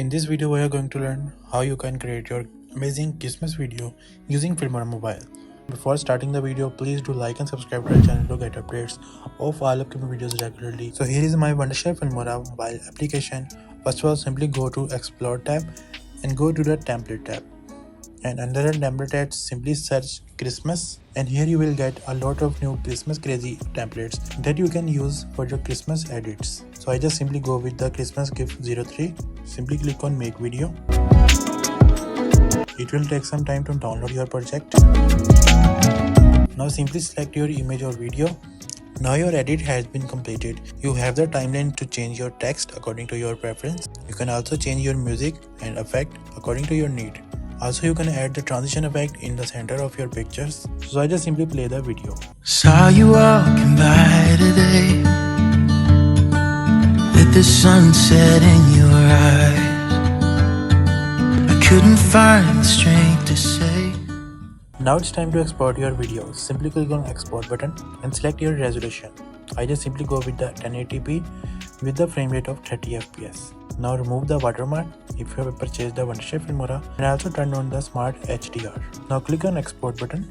In this video, we are going to learn how you can create your amazing Christmas video using Filmora mobile. Before starting the video, please do like and subscribe to our channel to get updates of all upcoming videos regularly. So here is my wonderful Filmora mobile application. First of all, simply go to Explore tab and go to the Template tab. And under the template tab, simply search Christmas, and here you will get a lot of new Christmas crazy templates that you can use for your Christmas edits. So I just simply go with the Christmas gift 03. Simply click on make video. It will take some time to download your project. Now simply select your image or video. Now your edit has been completed. You have the timeline to change your text according to your preference. You can also change your music and effect according to your need. Also, you can add the transition effect in the center of your pictures. So I just simply play the video. Saw you walking by today, with the sunset in your eyes. I couldn't find the strength to say. Now it's time to export your video. Simply click on export button and select your resolution. I just simply go with the 1080p with the frame rate of 30 fps. Now remove the watermark if you have purchased the wonderful Filmora, and also turn on the smart HDR. Now click on export button.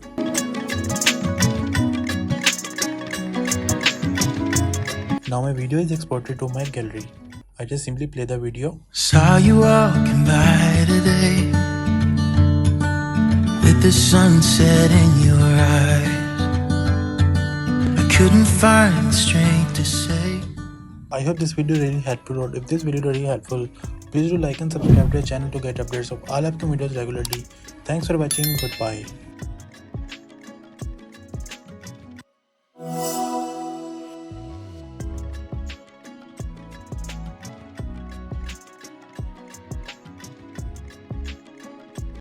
Now my video is exported to my gallery. I just simply play the video. Saw you walking by today, with the sunset in your eyes. I couldn't find the strength to say. I hope this video really helpful. If this video really helpful, please do like and subscribe to the channel to get updates of all upcoming videos regularly. Thanks for watching. Goodbye.